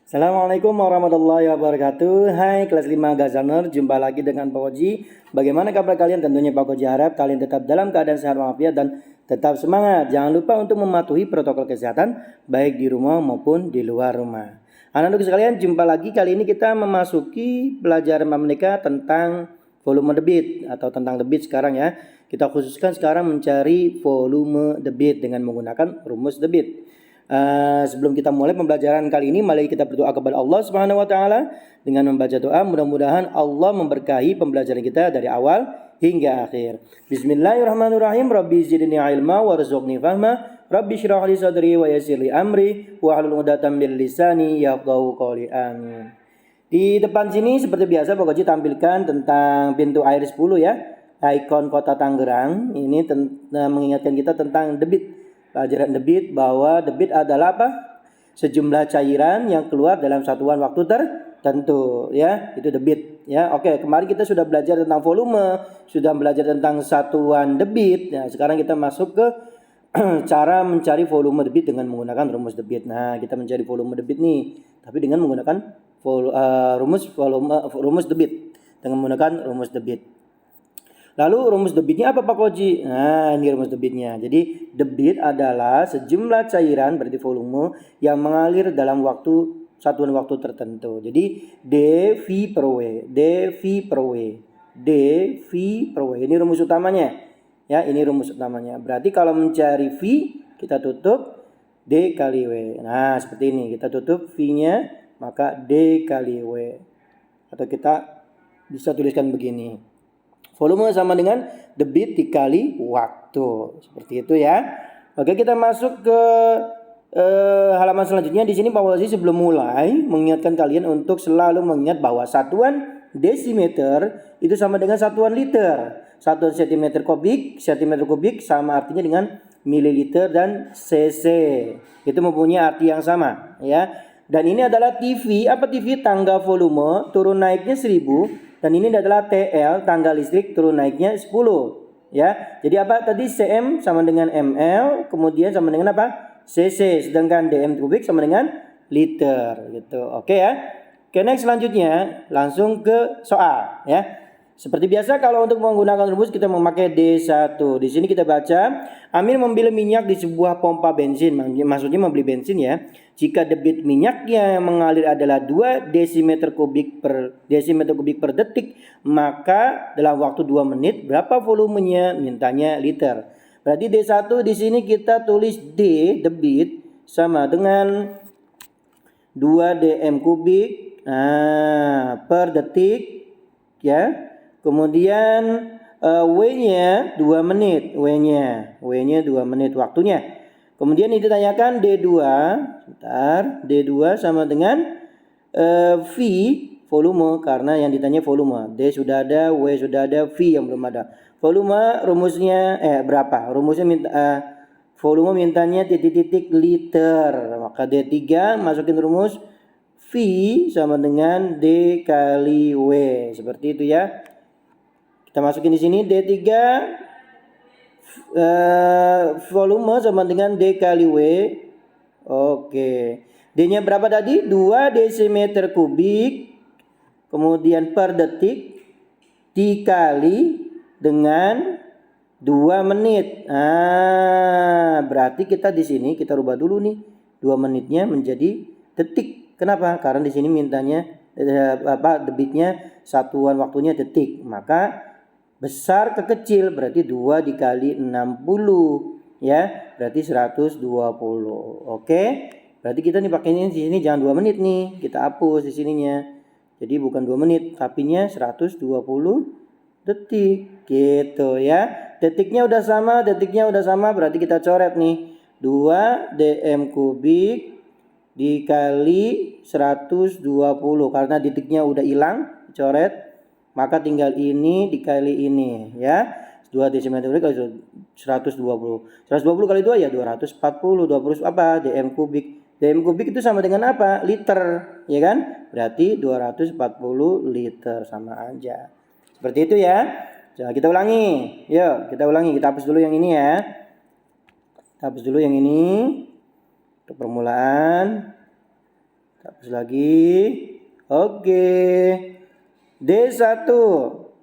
Assalamualaikum warahmatullahi wabarakatuh. Hai kelas 5 Gazaner, jumpa lagi dengan Pak Koji. Bagaimana kabar kalian? Tentunya Pak Koji harap kalian tetap dalam keadaan sehat walafiat dan tetap semangat. Jangan lupa untuk mematuhi protokol kesehatan baik di rumah maupun di luar rumah. Anak-anak sekalian, jumpa lagi. Kali ini kita memasuki pelajaran Matematika tentang volume debit atau tentang debit sekarang ya. Kita khususkan sekarang mencari volume debit dengan menggunakan rumus debit. Sebelum kita mulai pembelajaran kali ini, mari kita berdoa kepada Allah Subhanahu wa taala dengan membaca doa. Mudah-mudahan Allah memberkahi pembelajaran kita dari awal hingga akhir. Bismillahirrahmanirrahim. Rabbi zidni ilma warzuqni fahma. Rabbi shrah li sadri wa yassir li amri wahlul 'uqdatam min lisani yafqahu qawli. Amin. Di depan sini seperti biasa Pak Koji tampilkan tentang pintu air 10 ya. Ikon Kota Tangerang ini mengingatkan kita tentang debit. Pelajaran debit, bahwa debit adalah apa? Sejumlah cairan yang keluar dalam satuan waktu tertentu ya, itu debit ya. Oke, kemarin kita sudah belajar tentang volume, sudah belajar tentang satuan debit. Nah, sekarang kita masuk ke cara mencari volume debit dengan menggunakan rumus debit. Nah, kita mencari volume debit nih, tapi dengan menggunakan rumus debit, dengan menggunakan rumus debit. Lalu rumus debitnya apa Pak Koji? Nah, ini rumus debitnya. Jadi debit adalah sejumlah cairan, berarti volume, yang mengalir dalam satuan waktu tertentu. Jadi dV per W, dV per W, dV per W. Ini rumus utamanya. Ya, ini rumus utamanya. Berarti kalau mencari V, kita tutup D kali W. Nah, seperti ini. Kita tutup V-nya, maka D kali W. Atau kita bisa tuliskan begini. Volume sama dengan debit dikali waktu. Seperti itu ya. Oke, kita masuk ke halaman selanjutnya. Di sini Pak Wazi sebelum mulai mengingatkan kalian untuk selalu mengingat bahwa satuan desimeter itu sama dengan satuan liter. Satuan sentimeter kubik sama artinya dengan mililiter dan cc. Itu mempunyai arti yang sama ya. Dan ini adalah TV. Apa TV? Tangga volume turun naiknya 1000. Dan ini adalah TL, tangga listrik turun naiknya 10 ya. Jadi apa tadi? cm sama dengan ml, kemudian sama dengan apa? cc, sedangkan dm kubik sama dengan liter gitu. Oke ya. Oke, next selanjutnya langsung ke soal ya. Seperti biasa kalau untuk menggunakan rumus kita memakai D1. Di sini kita baca, Amir membeli minyak di sebuah pompa bensin. Maksudnya membeli bensin ya. Jika debit minyaknya yang mengalir adalah 2 desimeter kubik per detik, maka dalam waktu 2 menit berapa volumenya? Mintanya liter. Berarti D1 di sini kita tulis D debit sama dengan 2 dm kubik per detik ya. Kemudian W-nya 2 menit, W-nya 2 menit waktunya. Kemudian ditanyakan D2, D2 sama dengan V volume, karena yang ditanya volume. D sudah ada, W sudah ada, V yang belum ada. Volume rumusnya berapa? Rumusnya volume mintanya titik-titik liter. Maka D3 masukin rumus V sama dengan D kali W. Seperti itu ya. Kita masukin di sini D3 volume sama dengan D kali W. Oke. D-nya berapa tadi? 2 desimeter kubik. Kemudian per detik dikali dengan 2 menit. Berarti kita di sini kita rubah dulu nih. 2 menitnya menjadi detik. Kenapa? Karena di sini mintanya debitnya satuan waktunya detik. Maka besar ke kecil berarti 2 dikali 60 ya, berarti 120. Oke. Berarti kita nih pakainya di sini jangan 2 menit nih, kita hapus di sininya. Jadi bukan 2 menit, tapinya 120 detik gitu ya. Detiknya udah sama, berarti kita coret nih. 2 dm kubik dikali 120 karena detiknya udah hilang, coret. Maka tinggal ini dikali ini ya. 2 desimeter kubik kali 120. 120 kali 2 ya 240. 20 apa? dm kubik. dm kubik itu sama dengan apa? Liter, ya kan? Berarti 240 liter, sama aja. Seperti itu ya. Coba kita ulangi. Yuk, kita ulangi. Kita hapus dulu yang ini ya. Kita hapus dulu yang ini. Untuk permulaan. Kita Terus lagi. Oke. D1.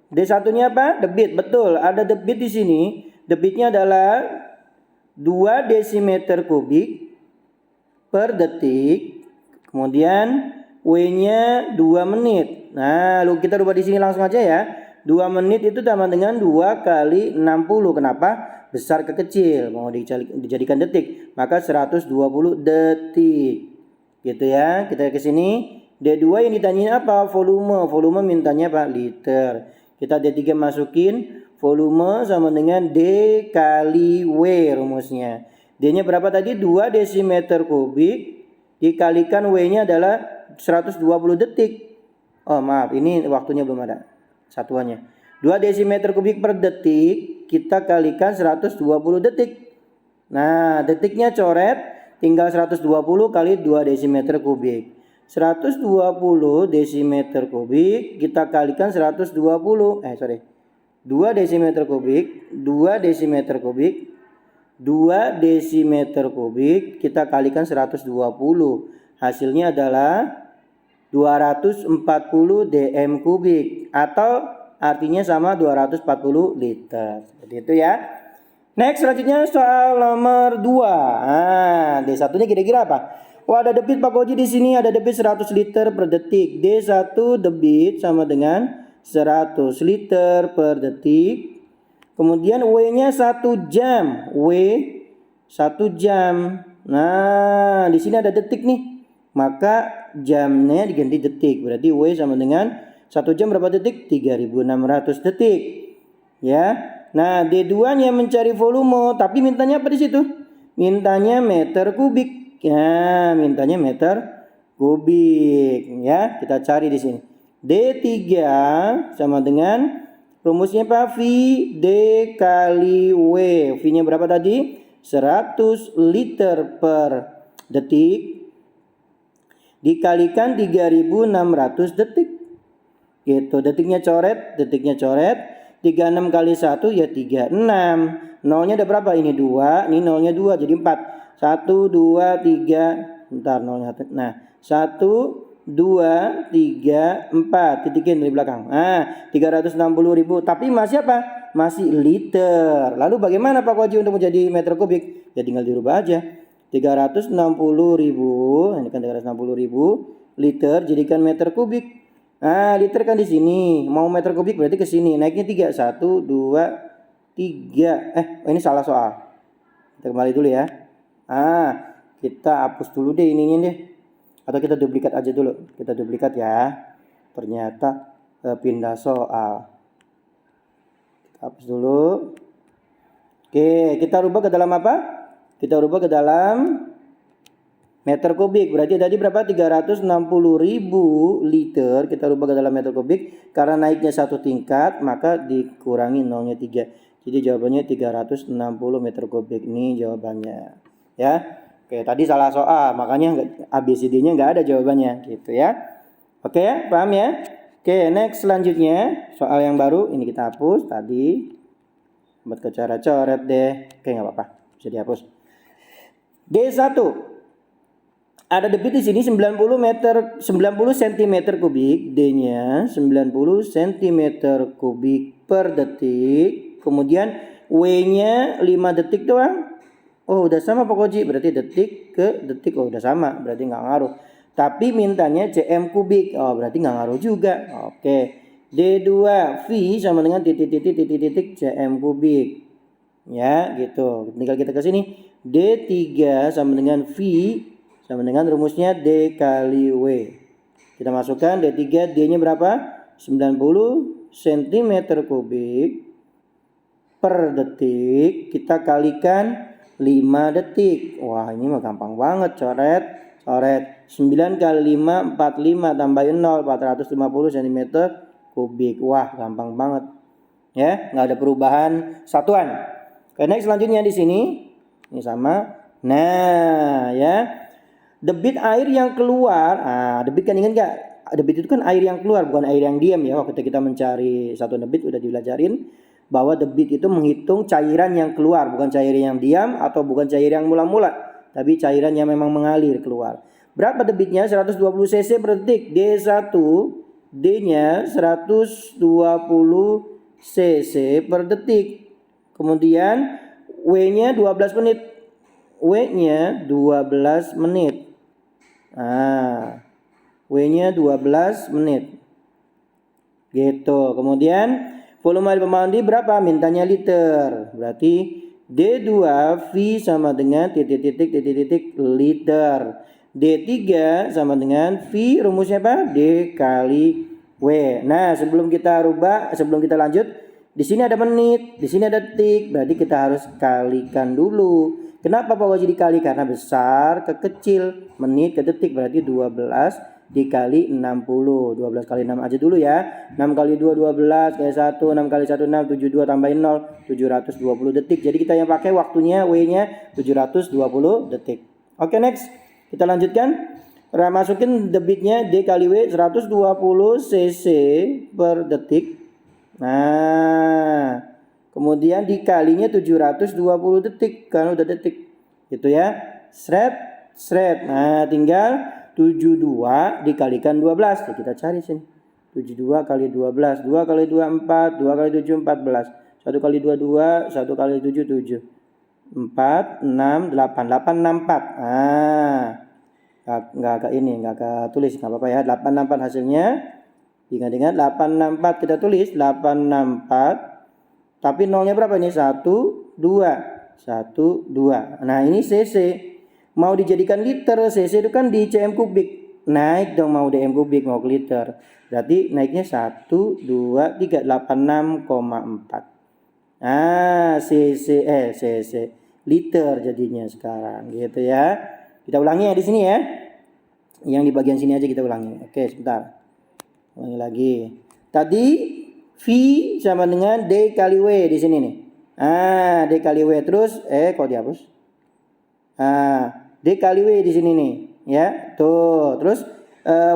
D1-nya apa? Debit. Betul, ada debit di sini. Debitnya adalah 2 desimeter kubik per detik. Kemudian W-nya 2 menit. Nah, lalu kita rubah di sini langsung aja ya. 2 menit itu sama dengan 2 kali 60. Kenapa? Besar ke kecil. Mau dijadikan detik. Maka 120 detik. Gitu ya. Kita ke sini. D2 yang ditanyain apa? Volume. Volume mintanya apa? Liter. Kita D3 masukin. Volume sama dengan D kali W rumusnya. D-nya berapa tadi? 2 desimeter kubik. Dikalikan W-nya adalah 120 detik. Oh maaf, ini waktunya belum ada satuannya. 2 desimeter kubik per detik. Kita kalikan 120 detik. Nah, detiknya coret. Tinggal 120 kali 2 desimeter kubik. 120 desimeter kubik. Kita kalikan 120. 2 desimeter kubik, 2 desimeter kubik, 2 desimeter kubik, kita kalikan 120. Hasilnya adalah 240 dm kubik atau artinya sama 240 liter. Seperti itu ya. Next, selanjutnya soal nomor 2. Nah, D1-nya kira-kira apa? Oh, ada debit Pak Koji di sini, ada debit 100 liter per detik. D1 debit sama dengan 100 liter per detik. Kemudian W-nya 1 jam. W 1 jam. Nah, di sini ada detik nih. Maka jamnya diganti detik. Berarti W sama dengan 1 jam berapa detik? 3600 detik. Ya. Nah, D2-nya mencari volume, tapi mintanya apa di situ? Mintanya meter kubik. Ya, mintanya meter kubik. Ya, kita cari di sini. D3 sama dengan rumusnya apa? V D kali W. V-nya berapa tadi? 100 liter per detik dikalikan 3600 detik. Gitu. Detiknya coret. 36 kali 1 ya 36. Nolnya ada berapa? Ini 2, ini nolnya 2 jadi 4. 1 2 3. Bentar nolnya. Nah, 1 2, 3, 4. Titikin dari belakang. Nah, 360.000. Tapi masih apa? Masih liter. Lalu bagaimana Pak Koji untuk menjadi meter kubik? Ya tinggal dirubah aja. 360.000. Ini kan 360.000 liter jadikan meter kubik. Nah, liter kan di sini. Mau meter kubik berarti ke sini. Naiknya 3. 1, 2, 3. Ini salah soal. Kita kembali dulu ya. Kita hapus dulu deh ininya deh. Atau kita duplikat aja dulu. Kita duplikat ya. Ternyata pindah soal. Kita hapus dulu. Oke, kita rubah ke dalam apa? Kita rubah ke dalam meter kubik. Berarti tadi berapa? 360.000 liter. Kita rubah ke dalam meter kubik. Karena naiknya 1 tingkat, maka dikurangi nolnya 3. Jadi jawabannya 360 meter kubik. Ini jawabannya. Ya. Oke, tadi salah soal, makanya ABCD-nya nggak ada jawabannya, gitu ya. Oke ya, paham ya? Oke, next selanjutnya soal yang baru ini kita hapus tadi. Buat ke cara coret deh. Oke, nggak apa-apa, bisa dihapus. D1. Ada debit di sini 90 cm kubik, D-nya 90 cm kubik per detik. Kemudian W-nya 5 detik doang. Oh, udah sama Pak Koji, berarti detik ke detik. Oh, udah sama, berarti nggak ngaruh. Tapi mintanya cm kubik. Oh, berarti nggak ngaruh juga. Oke. D2 V sama dengan titik cm kubik. Ya, gitu. Tinggal kita ke sini. D3 sama dengan V sama dengan rumusnya D kali W. Kita masukkan D3, D-nya berapa? 90 cm kubik per detik. Kita kalikan 5 detik. Wah, ini mah gampang banget. Coret. 9 kali 5, 45 tambahin 0, 450 cm kubik. Wah, gampang banget. Ya, nggak ada perubahan satuan. Oke, next selanjutnya di sini. Ini sama. Nah, ya. Debit air yang keluar. Debit kan ingat nggak? Debit itu kan air yang keluar, bukan air yang diam ya. Waktu kita mencari satu debit udah dibelajarin bahwa debit itu menghitung cairan yang keluar, bukan cairan yang diam atau bukan cairan yang mula-mula, tapi cairan yang memang mengalir keluar. Berapa debitnya? 120 cc per detik. D1, D-nya 120 cc per detik. Kemudian W-nya 12 menit. W-nya 12 menit. Nah, W-nya 12 menit. Gitu. Kemudian volume air pemandi berapa? Mintanya liter. Berarti D2 V sama dengan titik-titik liter. D3 sama dengan V, rumusnya apa? D kali W. Nah, sebelum kita lanjut, di sini ada menit, di sini ada detik, berarti kita harus kalikan dulu. Kenapa Pak Waji dikali? Karena besar ke kecil, menit ke detik, berarti 12 dikali 60. 12 kali 6 aja dulu ya. 6 kali 2 12 kali 1, 6 kali 1 6, 72 tambahin 0, 720 detik. Jadi kita yang pakai waktunya W-nya 720 detik. Oke, next. Kita lanjutkan. Masukin debitnya D kali W 120 cc per detik. Nah, kemudian dikalinya 720 detik kan udah detik. Gitu ya. Sret. Nah, tinggal 72 dikalikan 12. Kita cari sini. 72 kali 12. 2 kali 2 4. 2 kali 7 14. 1 kali 2 2. 1 kali 7 7. 4 6 8. 8 64. Nggak tulis. Nggak apa-apa ya. 864 hasilnya. Ingat-ingat 864 kita tulis. 864. Tapi nolnya berapa ini? 1 2. 1 2. Nah, ini cc. Mau dijadikan liter, cc itu kan di cm kubik. Naik dong, mau dm kubik, mau ke liter. Berarti naiknya 1, 2, 3, 86,4. Nah, cc liter jadinya sekarang, gitu ya. Kita ulangi ya di sini ya. Yang di bagian sini aja kita ulangi. Oke, sebentar. Ulangi lagi. Tadi V sama dengan D kali W di sini nih. D kali W terus kok dihapus? D kali W di sini nih, ya. Tuh, terus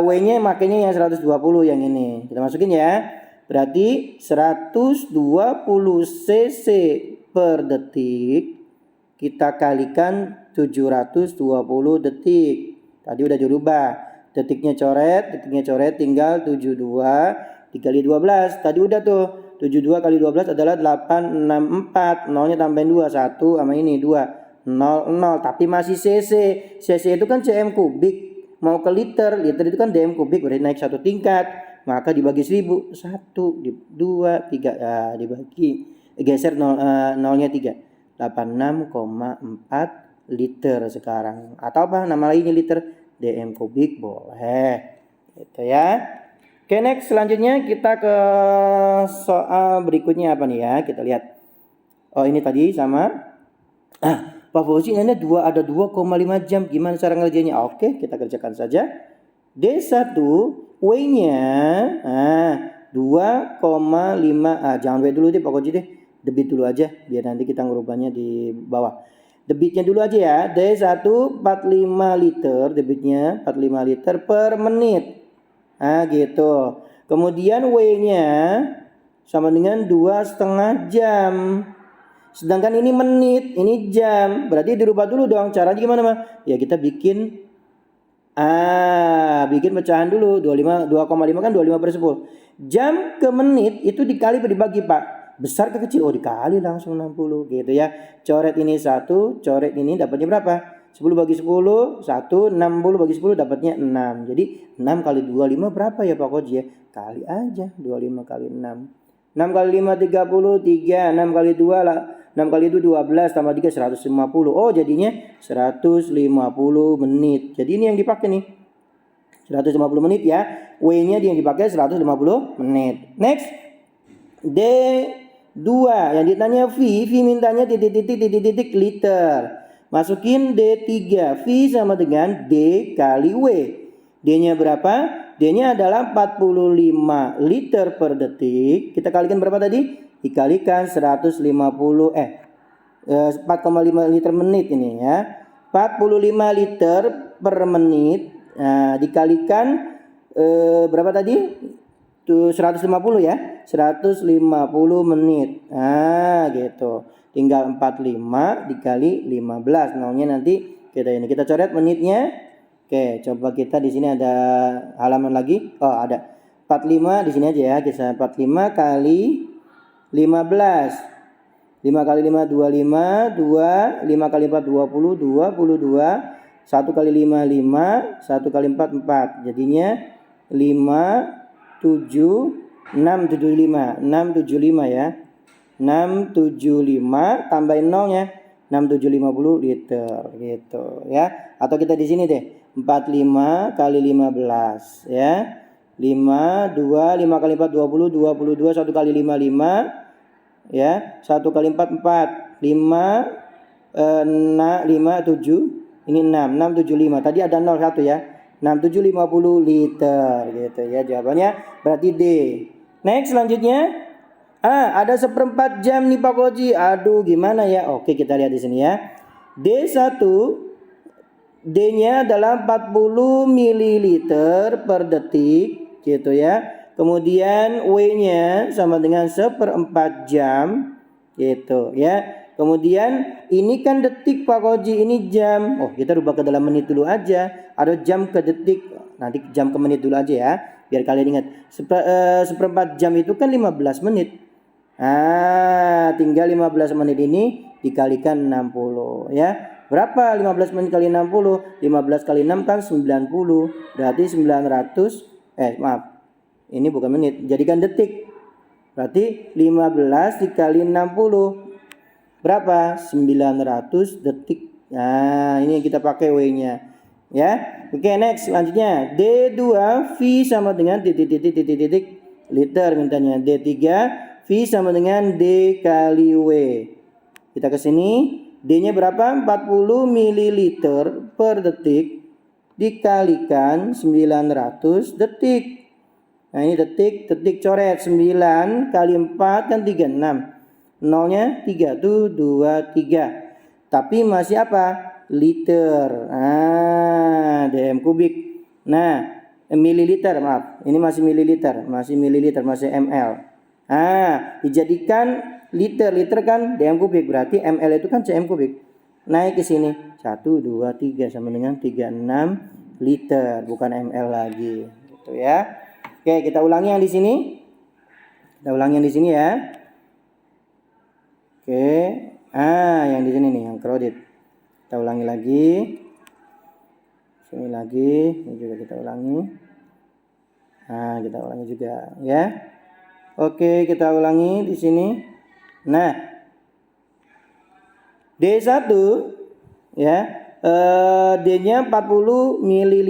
W-nya makanya yang 120 yang ini. Kita masukin ya. Berarti 120 cc per detik kita kalikan 720 detik. Tadi udah dirubah. Detiknya coret, tinggal 72 dikali 12. Tadi udah tuh. 72 kali 12 adalah 864. Nolnya tambahin 2, 1 sama ini 2. 0 tapi masih cc. Cc itu kan cm kubik. Mau ke liter itu kan dm kubik, berarti naik satu tingkat. Maka dibagi 1000, 1 2 3 ya, dibagi geser nolnya 3. 86,4 liter sekarang. Atau apa nama lainnya liter? dm kubik boleh. Gitu ya. Oke, next selanjutnya kita ke soal berikutnya apa nih ya? Kita lihat. Oh, ini tadi sama Pak Fauzi ini ada 2,5 jam. Gimana cara ngerjainnya? Oke, kita kerjakan saja. D1 W-nya 2,5. Jangan W dulu deh Pak Fauzi deh. Debit dulu aja biar nanti kita ngerubahnya di bawah. Debitnya dulu aja ya. D1 45 liter, debitnya 45 liter per menit. Gitu. Kemudian W-nya sama dengan 2,5 jam. Sedangkan ini menit, ini jam. Berarti dirubah dulu dong. Caranya gimana, Mas? Ya kita bikin pecahan dulu. 2,5 kan 25 per 10. Jam ke menit itu dikali dibagi, Pak. Besar ke kecil, dikali langsung 60 gitu ya. Coret ini 1, coret ini dapatnya berapa? 10 bagi 10, 1, 60 bagi 10 dapatnya 6. Jadi 6 kali 25 berapa ya Pak Koji ya? Kali aja 25 kali 6. 6 kali 5 33, 6 kali 2 lah. 6 kali itu 12 tambah 3 150. Oh, jadinya 150 menit. Jadi ini yang dipakai nih. 150 menit ya. W-nya yang dipakai 150 menit. Next. D2 yang ditanya V mintanya titik liter. Masukin D3. V sama dengan D kali W. D-nya berapa? D-nya adalah 45 liter per detik. Kita kalikan berapa tadi? Dikalikan 4,5 liter menit ini ya. 45 liter per menit. Dikalikan berapa tadi? 150 ya. 150 menit. Gitu. Tinggal 45 dikali 15. Nolnya nanti kita coret menitnya. Oke, coba kita di sini ada halaman lagi. Oh, ada 45 di sini aja ya. Kita 45 kali 15. 5 kali 5 25, 2, 5 kali 4 20, 22, 1 kali 5 5, 1 kali 4 4. Jadinya 5 7 675. 675 ya. 675 tambahin nolnya 6750 liter gitu ya. Atau kita di sini deh. 45 kali 15 ya. 5 2 5 kali 4 20 22 1 kali 5 5 ya. 1 kali 4 4 5 5 7 ini 6 675. Tadi ada 0 1 ya. 6750 liter gitu ya jawabannya berarti D. Next selanjutnya ada 1/4 jam nih Pak Koji. Aduh gimana ya? Oke kita lihat di sini ya. D1 D-nya adalah 40 ml per detik gitu ya. Kemudian W-nya sama dengan 1/4 jam gitu ya. Kemudian ini kan detik Pak Koji, ini jam. Oh kita rubah ke dalam menit dulu aja. Ada jam ke detik, nanti jam ke menit dulu aja ya. Biar kalian ingat. 1/4 jam itu kan 15 menit. Tinggal 15 menit ini dikalikan 60 ya. Berapa 15 menit kali 60? 15 kali 6 kan 90. Berarti 900 maaf. Ini bukan menit, jadikan detik. Berarti 15 dikali 60. Berapa? 900 detik. Nah, ini yang kita pakai W-nya. Ya. Oke, next selanjutnya D2 V sama dengan titik liter mintanya. D3 V sama dengan D kali W. Kita ke sini. D-nya berapa? 40 ml per detik dikalikan 900 detik. Nah ini detik coret 9 kali 4 kan 36. Nolnya 3 tuh 2 3. Tapi masih apa? Liter. DM kubik. Nah, mililiter maaf. Ini masih mililiter, masih ml. Dijadikan liter kan DM kubik, berarti ml itu kan cm kubik. Naik ke sini 1 2 3 sama dengan 36 liter, bukan ml lagi gitu ya. Oke, kita ulangi yang di sini. Ya. Oke. Yang di sini nih, yang crowded. Kita ulangi lagi. Sini lagi, ini juga kita ulangi. Kita ulangi juga ya. Oke, kita ulangi di sini. Nah, D1 ya, D-nya 40 ml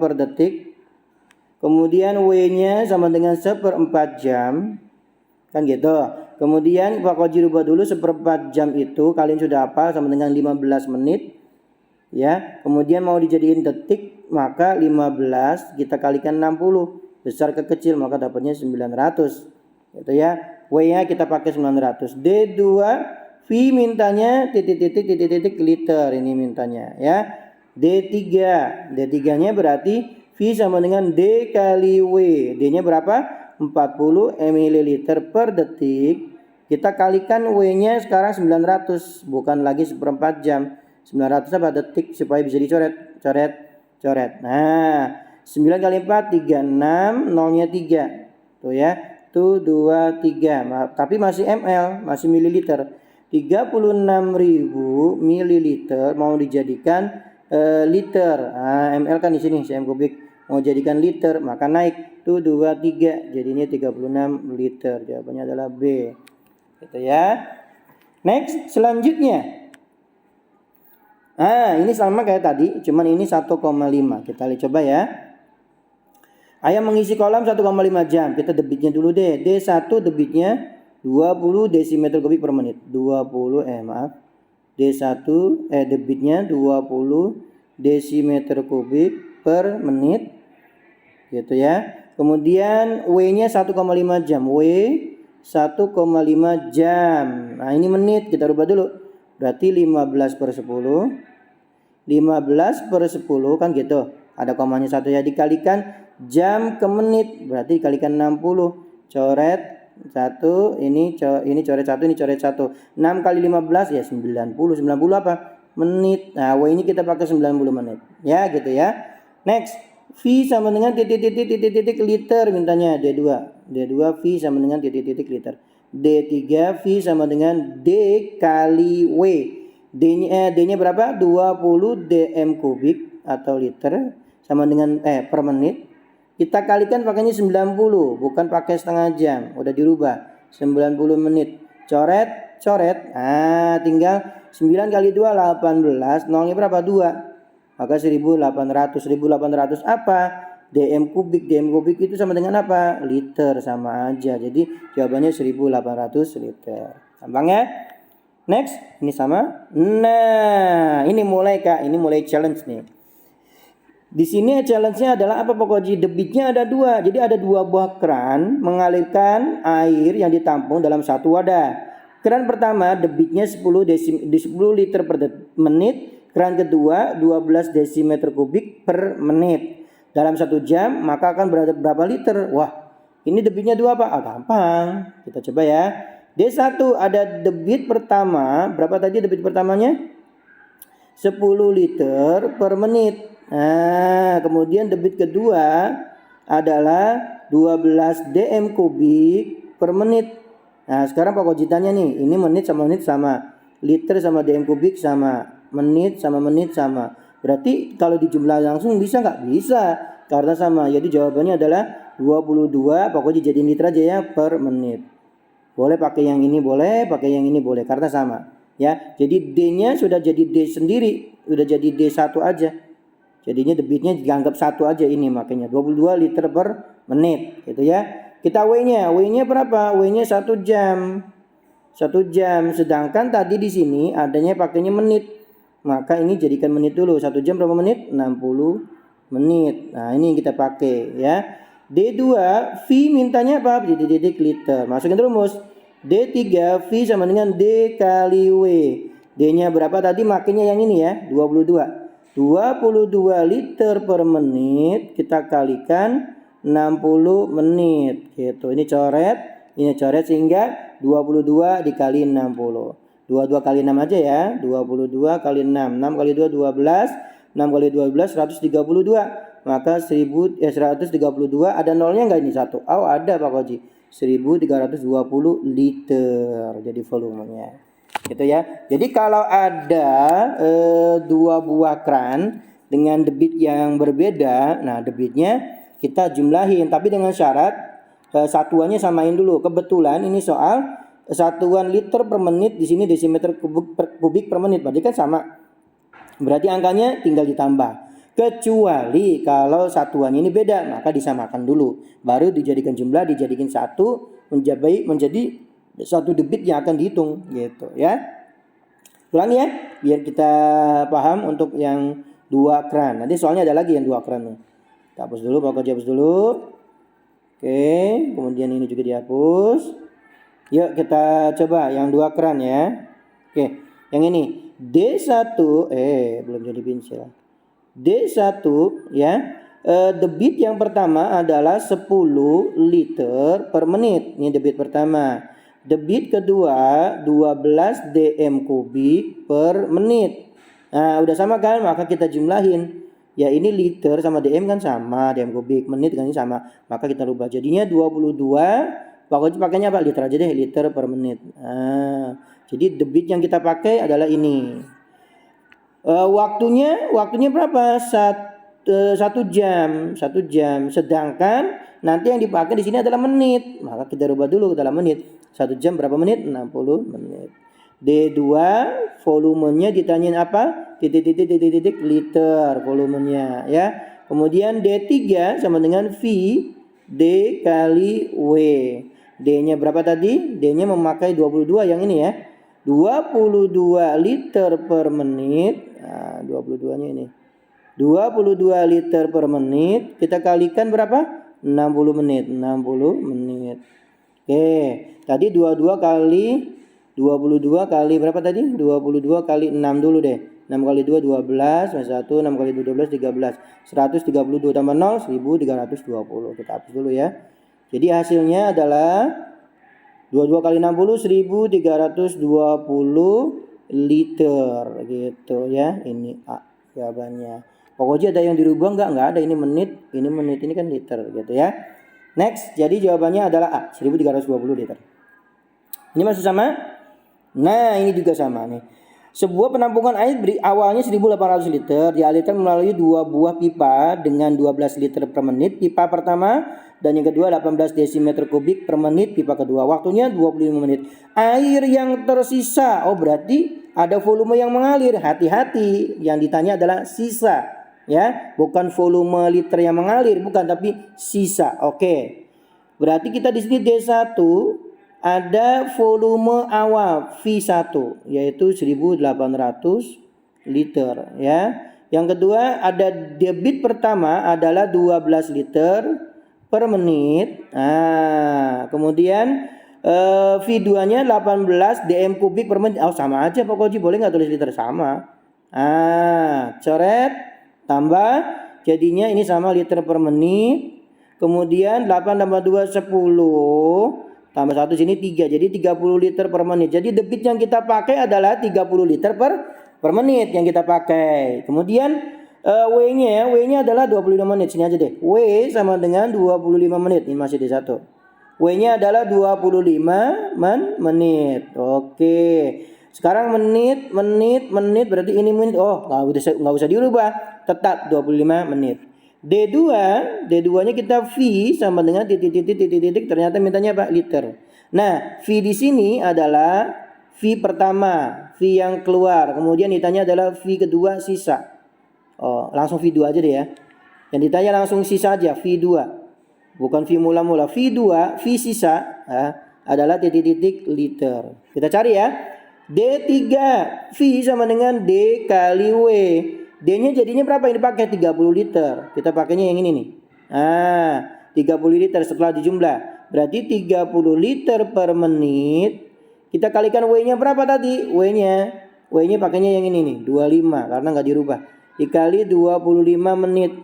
per detik. Kemudian W-nya sama dengan 1/4 jam. Kan gitu. Kemudian Pak Koji rubah dulu 1/4 jam itu kalian sudah hafal sama dengan 15 menit. Ya, kemudian mau dijadiin detik, maka 15 kita kalikan 60. Besar ke kecil maka dapatnya 900. Gitu ya. W-nya kita pakai 900. D2 V mintanya titik liter ini mintanya ya. D3-nya berarti V sama dengan D kali W. D-nya berapa? 40 ml per detik. Kita kalikan W-nya sekarang 900, bukan lagi 1/4 jam. 900 apa detik supaya bisa dicoret. Nah, 9 kali 4 36, nolnya 3. Tuh ya. Tuh 2 3. Tapi masih ml, masih mililiter. 36.000 mililiter mau dijadikan liter. Ml kan di sini cm kubik. Mau jadikan liter maka naik tuh 2 3 jadinya 36 liter. Jawabannya adalah B. Gitu ya. Next selanjutnya. Ini sama kayak tadi, cuman ini 1,5. Kita lihat coba ya. Ayam mengisi kolam 1,5 jam. Kita debitnya dulu deh. D1 debitnya 20 desimeter kubik per menit. D1 debitnya 20 desimeter kubik per menit. Gitu ya. Kemudian W-nya 1,5 jam. W 1,5 jam. Nah, ini menit kita rubah dulu. Berarti 15 per 10. 15 per 10 kan gitu. Ada komanya 1 ya, dikalikan jam ke menit. Berarti dikalikan 60. Coret 1, ini coret 1, ini coret 1. 6 kali 15 ya 90. 90 apa? menit. Nah, W ini kita pakai 90 menit. Ya, gitu ya. Next, V sama dengan titik-titik liter mintanya D2. D2 V sama dengan titik-titik liter. D3 V sama dengan D kali W. D-nya berapa? 20 dm kubik atau liter sama dengan per menit. Kita kalikan pakainya 90, bukan pakai setengah jam. Udah dirubah 90 menit. Coret. Nah, tinggal 9 kali 2 18. Nolnya berapa? 2. Maka 1800 apa? dm kubik. Dm kubik itu sama dengan apa? Liter, sama aja. Jadi jawabannya 1800 liter. Gampang ya? Next, ini sama. Nah, ini mulai Kak, ini mulai challenge nih. Di sini challenge-nya adalah apa Pak Koji? Debitnya ada 2. Jadi ada 2 buah keran mengalirkan air yang ditampung dalam satu wadah. Keran pertama debitnya 10 liter per menit. Keran kedua 12 desimeter kubik per menit. Dalam 1 jam maka akan berapa liter? Wah, ini debitnya 2 apa? Gampang. Kita coba ya. D1 ada debit pertama, berapa tadi debit pertamanya? 10 liter per menit. Nah, kemudian debit kedua adalah 12 dm kubik per menit. Nah, sekarang Pak Koji tanya nih, ini menit sama, liter sama dm kubik sama, menit sama. Berarti kalau dijumlah langsung bisa nggak? Bisa, karena sama. Jadi jawabannya adalah 22, Pak Koji jadiin liter aja ya, per menit. Boleh pakai yang ini, boleh pakai yang ini, boleh, karena sama. Ya, jadi D-nya sudah jadi D sendiri, sudah jadi D1 aja. Jadinya debitnya dianggap 1 aja ini, makanya 22 liter per menit, gitu ya. Kita W-nya berapa? W-nya 1 jam. 1 jam, sedangkan tadi di sini adanya pakainya menit. Maka ini jadikan menit dulu. 1 jam berapa menit? 60 menit. Nah, ini yang kita pakai ya. D2 V mintanya apa? Titik liter. Masukin rumus. D3 V sama dengan D kali W. D-nya berapa tadi? Makanya yang ini ya, 22. 22 liter per menit kita kalikan 60 menit gitu. Ini coret sehingga 22 dikali 60. 22 kali 6 aja ya. 22 kali 6. 6 kali 2 12. 6 kali 12 132. Maka 132 ada nolnya enggak ini satu? Oh, ada Pak Koji. 1320 liter jadi volumenya. Gitu ya. Jadi kalau ada 2 buah keran dengan debit yang berbeda, nah debitnya kita jumlahin tapi dengan syarat satuannya samain dulu. Kebetulan ini soal satuan liter per menit, di sini desimeter kubik per menit, berarti kan sama. Berarti angkanya tinggal ditambah. Kecuali kalau satuannya ini beda, maka disamakan dulu. Baru dijadikan jumlah, dijadikan satu, menjadi satu debit yang akan dihitung gitu ya. Ulangi ya, biar kita paham untuk yang 2 keran. Nanti soalnya ada lagi yang 2 keran nih. Kita hapus dulu, Pak Koji hapus dulu. Oke, kemudian ini juga dihapus. Yuk kita coba yang 2 keran ya. Oke, yang ini D1 belum jadi pensil. D1 ya. Debit yang pertama adalah 10 liter per menit. Ini debit pertama. Debit kedua 12 dm kubik per menit. Nah, udah sama kan? Maka kita jumlahin. Ya, ini liter sama dm kan sama, dm kubik, menit kan ini sama. Maka kita rubah jadinya 22. Pokoknya pakainya apa? Liter aja deh, liter per menit. Nah, jadi debit yang kita pakai adalah ini. Waktunya berapa? 1 jam. Sedangkan nanti yang dipakai di sini adalah menit. Maka kita rubah dulu ke dalam menit. 1 jam berapa menit? 60 menit. D2 volumenya ditanyain apa? Titik liter volumenya ya. Kemudian D3 sama dengan V D kali W. D-nya berapa tadi? D-nya memakai 22 yang ini ya. 22 liter per menit. Nah, 22-nya ini. 22 liter per menit. Kita kalikan berapa? 60 menit. 60 menit. Oke. Tadi 22 kali berapa tadi? 22 kali 6 dulu deh. 6 kali 2 12 plus 1. 6 kali 2 12 13. 132 tambah 0 1320. Kita hapus dulu ya. Jadi hasilnya adalah 22 kali 60 1320 liter gitu ya. Ini A jawabannya. Pokoknya ada yang dirubah enggak ada, ini menit, ini kan liter gitu ya. Next, jadi jawabannya adalah A, 1320 liter. Ini masih sama? Nah, ini juga sama nih. Sebuah penampungan air awalnya 1800 liter dialirkan melalui 2 buah pipa dengan 12 liter per menit. Pipa pertama dan yang kedua 18 desimeter kubik per menit. Pipa kedua waktunya 25 menit. Air yang tersisa, oh berarti ada volume yang mengalir. Hati-hati, yang ditanya adalah sisa. Ya, bukan volume liter yang mengalir, bukan, tapi sisa. Oke. Berarti kita di sini D1 ada volume awal V1 yaitu 1800 liter ya. Yang kedua ada debit pertama adalah 12 liter per menit. Nah, kemudian V2-nya 18 dm kubik per menit. Oh, sama aja Pak Koji, boleh nggak tulis liter? Sama. Coret tambah, jadinya ini sama liter per menit. Kemudian 8 tambah 2 10 tambah 1 sini 3, jadi 30 liter per menit. Jadi debit yang kita pakai adalah 30 liter per menit yang kita pakai. Kemudian W-nya adalah 25 menit. Sini aja deh. W sama dengan 25 menit. Ini masih D1. W-nya adalah 25 menit. Oke. Sekarang menit berarti ini menit. Oh, nggak usah dirubah. Tetap 25 menit. D2-nya kita V sama dengan titik, ternyata mintanya apa? Liter. Nah, V di sini adalah V pertama, V yang keluar. Kemudian ditanya adalah V kedua sisa. Oh, langsung V2 aja deh ya. Yang ditanya langsung sisa aja, V2. Bukan V mula-mula. V2, V sisa adalah titik liter. Kita cari ya. D3, V sama dengan D kali W. D-nya jadinya berapa? Ini pakai 30 liter. Kita pakainya yang ini nih. 30 liter setelah dijumlah. Berarti 30 liter per menit. Kita kalikan W-nya berapa tadi? W-nya pakainya yang ini nih, 25 karena nggak dirubah. Dikali 25 menit.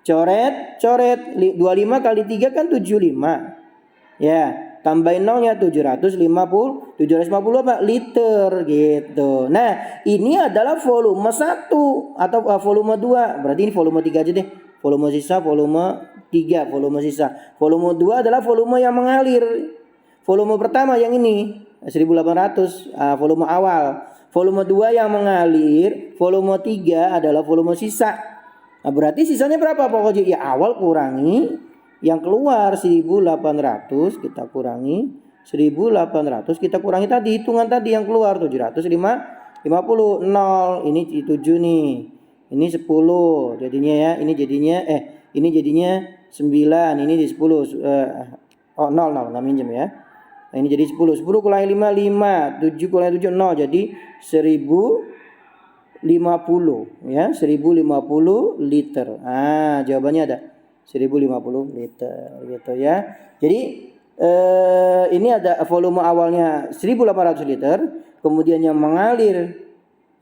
Coret. 25 kali 3 kan 75. Ya. Tambahin nolnya 750 apa? Liter gitu. Nah, ini adalah volume 1 atau volume 2. Berarti ini volume 3 aja deh. Volume sisa, volume 3, volume sisa. Volume 2 adalah volume yang mengalir. Volume pertama yang ini 1800, volume awal. Volume 2 yang mengalir, volume 3 adalah volume sisa. Nah, berarti sisanya berapa Pak Koji? Ya awal kurangi yang keluar 1800, kita kurangi 1800, kita kurangi tadi hitungan tadi yang keluar 750 0, ini 7 nih. Ini 10 jadinya ya. Ini jadinya 9, ini di 10 0 enggak minjem ya. Nah, ini jadi 10 kurangi 5 7 kurangi 7 0, jadi 1050 ya, 1050 liter. Jawabannya ada 1050 liter gitu ya. Jadi ini ada volume awalnya 1800 liter, kemudian yang mengalir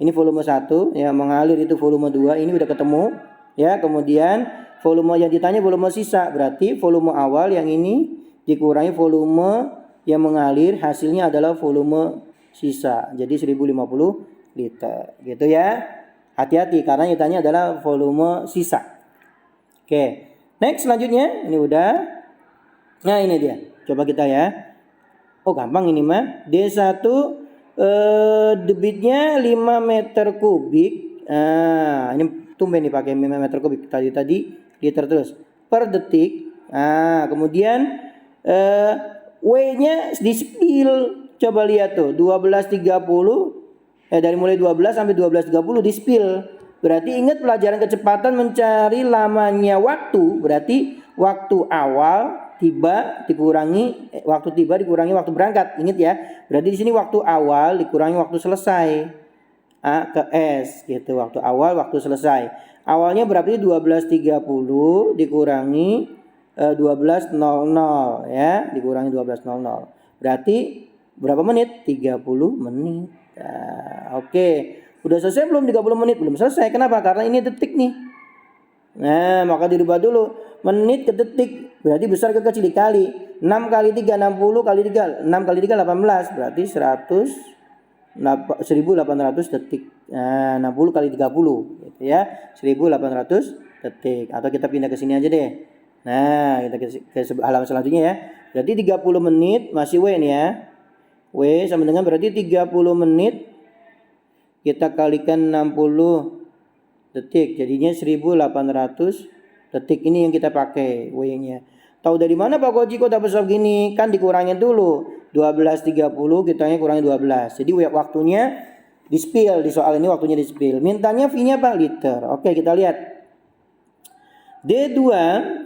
ini volume 1, yang mengalir itu volume 2, ini udah ketemu ya. Kemudian volume yang ditanya volume sisa, berarti volume awal yang ini dikurangi volume yang mengalir, hasilnya adalah volume sisa. Jadi 1050 liter gitu ya. Hati-hati karena yang ditanya adalah volume sisa. Oke. Next selanjutnya, ini udah. Nah, ini dia. Coba kita ya. Oh, gampang ini mah. D1 debitnya 5 meter kubik. Ini tumben nih pakai 5 meter kubik. Tadi liter terus per detik. Kemudian W-nya di spill. Coba lihat tuh, 12.30 dari mulai 12 sampai 12.30 di spill. Berarti ingat pelajaran kecepatan mencari lamanya waktu, berarti waktu awal tiba dikurangi waktu waktu berangkat. Ingat ya. Berarti di sini waktu awal dikurangi waktu selesai. A ke S gitu, waktu awal waktu selesai. Awalnya berarti 12.30 dikurangi 12.00 ya, dikurangi 12.00. Berarti berapa menit? 30 menit. Oke. Udah selesai belum 30 menit? Belum selesai. Kenapa? Karena ini detik nih. Nah, maka dirubah dulu. Menit ke detik. Berarti besar ke kecil dikali. 6 kali 3, 60 kali 3. 6 kali 3, 18. Berarti 100 1800 detik. Nah, 60 kali 30 gitu ya. 1800 detik. Atau kita pindah ke sini aja deh. Nah, kita ke halaman selanjutnya ya. Berarti 30 menit masih W nih ya. W sama dengan berarti 30 menit kita kalikan 60 detik. Jadinya 1800 detik. Ini yang kita pakai W-nya. Tahu dari mana Pak Koji kok dapat segini? Kan dikurangin dulu. 12.30 kita kurangi 12. Jadi waktunya di spill, di soal ini waktunya di spill. Mintanya V-nya apa? Liter. Oke, kita lihat. D2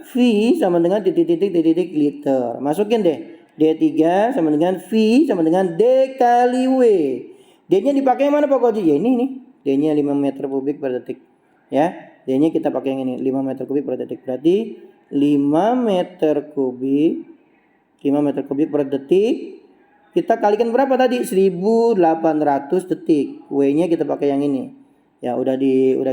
V sama dengan titik-titik liter. Masukin deh. D3 sama dengan V sama dengan D kali W. D-nya dipakai mana Pak Koji? Ya ini nih. D-nya 5 meter kubik per detik. Ya, D-nya kita pakai yang ini 5 meter kubik per detik. Berarti 5 meter kubik 5 meter kubik per detik. Kita kalikan berapa tadi? 1800 detik. W-nya kita pakai yang ini. Ya, udah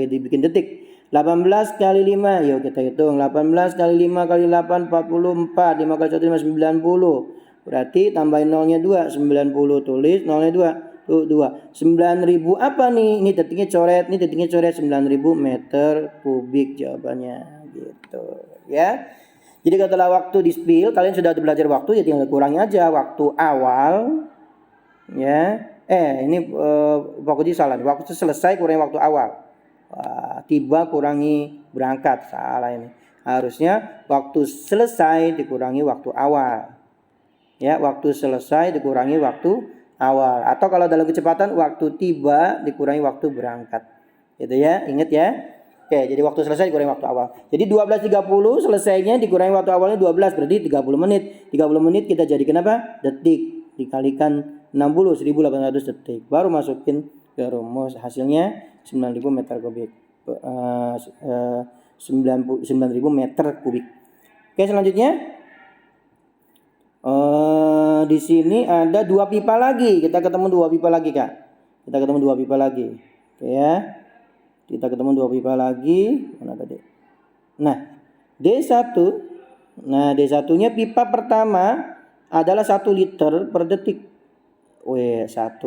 dibikin detik. 18 kali 5. Yuk kita hitung. 18 kali 5 kali 8 44. 5 kali 1 90. Berarti tambahin nolnya 2. 90 tulis nolnya 2. Tuh 2. 9000 apa nih? Ini detiknya coret. 9000 meter kubik jawabannya. Gitu. Ya. Jadi setelah waktu di spill, kalian sudah belajar waktu, ya tinggal kurangi aja waktu awal, ya. Ini Pak Koji salah. Waktu selesai kurangi waktu awal. Tiba kurangi berangkat, salah ini. Harusnya waktu selesai dikurangi waktu awal. Ya, waktu selesai dikurangi waktu awal. Atau kalau dalam kecepatan waktu tiba dikurangi waktu berangkat. Gitu ya, ingat ya. Oke, jadi waktu selesai dikurangi waktu awal. Jadi 12.30 selesainya dikurangi waktu awalnya 12, berarti 30 menit. 30 menit kita jadikan apa? Detik. Dikalikan 60, 1800 detik. Baru masukin ke rumus, hasilnya 9.000 meter kubik. 9.000 meter kubik. Oke, selanjutnya. Di sini ada 2 pipa lagi. Kita ketemu 2 pipa lagi, Kak. Kita ketemu 2 pipa lagi. Oke ya. Kita ketemu 2 pipa lagi. Mana tadi? Nah, D1. Nah, D1-nya pipa pertama adalah 1 liter per detik. W1.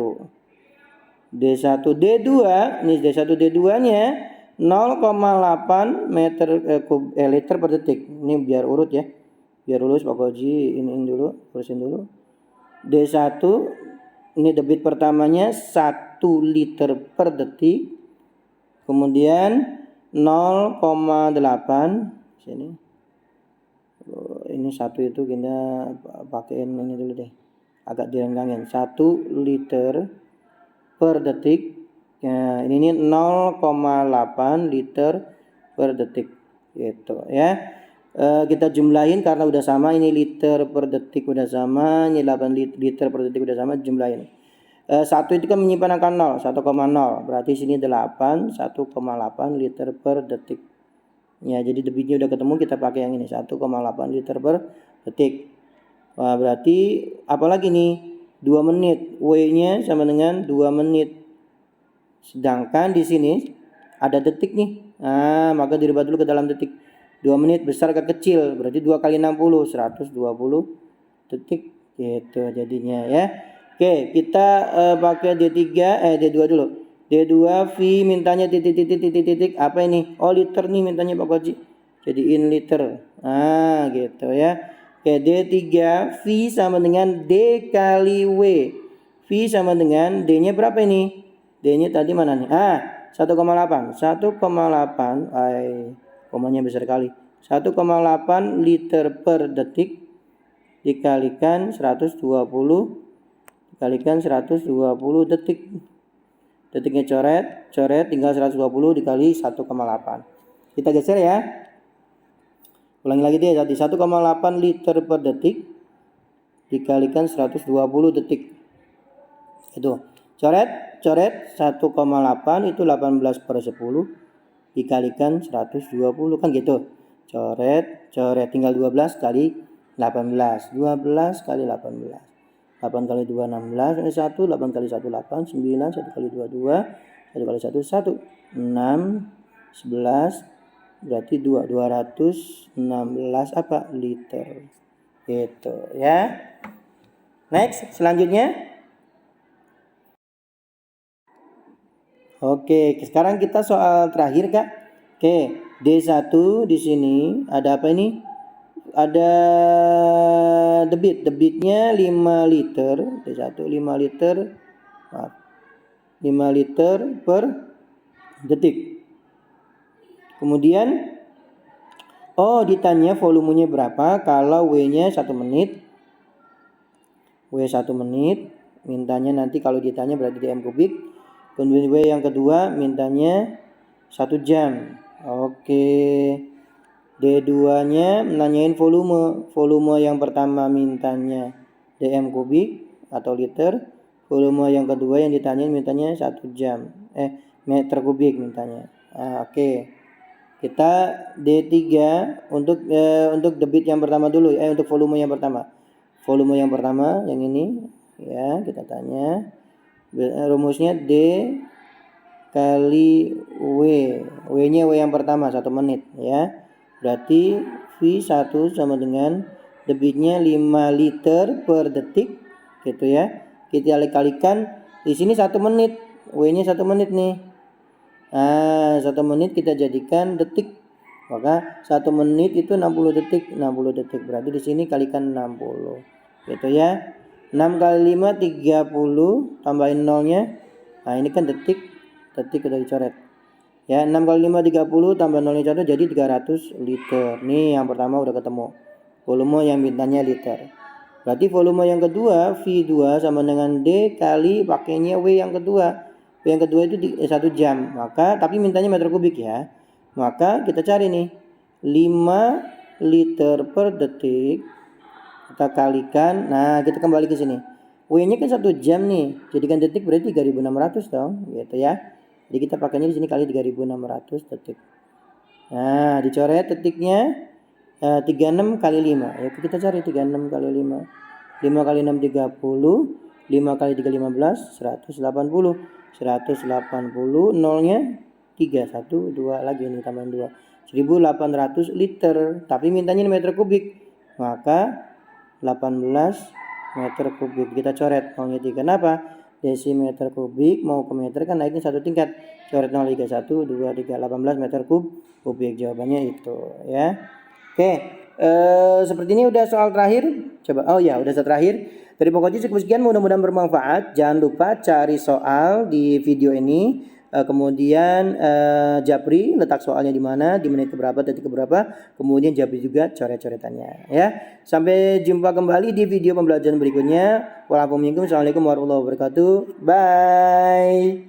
D1, D2. Ini D1, D2-nya 0,8 liter per detik. Ini biar urut ya. Biar lulus Pak Koji ini dulu, urusin dulu. D1 ini debit pertamanya 1 liter per detik. Kemudian 0,8 sini. Ini 1 itu kita pakein ini dulu deh. Agak direnggangin. 1 liter per detik. Nah, ini 0,8 liter per detik. Gitu ya. Kita jumlahin karena udah sama, ini liter per detik udah sama, ini 8 liter per detik udah sama, jumlahin. 1 itu kan menyimpan angka 0, 1,0. Berarti sini 8, 1,8 liter per detik. Ya, jadi debitnya udah ketemu, kita pakai yang ini 1,8 liter per detik. Wah, berarti apalagi nih? 2 menit. W-nya sama dengan 2 menit. Sedangkan di sini ada detik nih. Nah, maka dirubah dulu ke dalam detik. 2 menit besar ke kecil, berarti 2 kali 60, 120 detik gitu jadinya ya. Oke, kita pakai D3 D2 dulu. D2 V mintanya titik apa ini? Oh, liter nih mintanya Pak Koji. Jadiin liter. Nah, gitu ya. Oke, D3 V sama dengan D kali W. V sama dengan D-nya berapa ini? D-nya tadi mana nih? 1,8. 1,8 komanya besar kali. 1,8 liter per detik dikalikan 120 detik. Detiknya coret tinggal 120 dikali 1,8. Kita geser ya. Ulangi lagi deh tadi 1,8 liter per detik dikalikan 120 detik. Itu. Coret 1,8 itu 18 per 10 dikalikan 120 kan gitu. Coret tinggal 12 kali 18. 12 kali 18. 8 kali 2 16, 1, 8 kali 1 8, 9, 1 kali 2 2, 1 kali 1 1, 6, 11, berarti 216 apa? Liter. Gitu ya. Next, selanjutnya Oke, sekarang kita soal terakhir, Kak. Oke, D1 di sini ada apa ini? Ada debitnya 5 liter, D1 5 liter. Maaf, 5 liter per detik. Kemudian ditanya volumenya berapa kalau W-nya 1 menit. W 1 menit, mintanya nanti kalau ditanya berarti dm kubik. Kemudian W yang kedua mintanya 1 jam. Oke. D2-nya nanyain volume yang pertama mintanya dm kubik atau liter. Volume yang kedua yang ditanyain mintanya 1 jam. Meter kubik mintanya. Oke. Kita D3 untuk debit yang pertama dulu, untuk volume yang pertama. Volume yang pertama yang ini ya, kita tanya. Rumusnya D kali W. W-nya W yang pertama 1 menit ya. Berarti V1 sama dengan debitnya 5 liter per detik gitu ya. Kita kalikan di sini 1 menit. W-nya 1 menit nih. 1 menit kita jadikan detik. Maka 1 menit itu 60 detik. 60 detik. Berarti di sini kalikan 60. Gitu ya. 6 kali 5 30, tambahin nolnya. Nah, ini kan detik udah dicoret. Ya, 6 kali 5 30 tambah nolnya 1 jadi 300 liter. Nih yang pertama udah ketemu. Volume yang mintanya liter. Berarti volume yang kedua V2 sama dengan D kali pakainya W yang kedua. W yang kedua itu 1 jam. Maka tapi mintanya meter kubik ya. Maka kita cari nih 5 liter per detik. Kita kalikan. Nah, kita kembali ke sini. W-nya kan 1 jam nih. Jadikan detik berarti 3600 dong, gitu ya. Jadi kita pakainya di sini kali 3600 detik. Nah, dicoret detiknya 36 kali 5. Ya, kita cari 36 kali 5. 5 kali 6 30, 5 kali 3 15, 180. 180 nolnya 3, 1 2 lagi nih tambahin 2. 1800 liter. Tapi mintanya ini meter kubik. Maka 18 meter kubik. Kita coret nolnya 3. Kenapa? Desimeter kubik mau ke meter kan naiknya 1 tingkat. Coret 0 3 1 2 3 18 meter kubik. Jawabannya itu ya. Oke, seperti ini udah soal terakhir. Coba. Udah soal terakhir. Dari Pokoji cukup sekian, mudah-mudahan bermanfaat. Jangan lupa cari soal di video ini. Kemudian japri letak soalnya di mana, di menit keberapa, detik keberapa. Kemudian japri juga coret-coretannya ya. Sampai jumpa kembali di video pembelajaran berikutnya. Wassalamualaikum warahmatullahi wabarakatuh. Bye.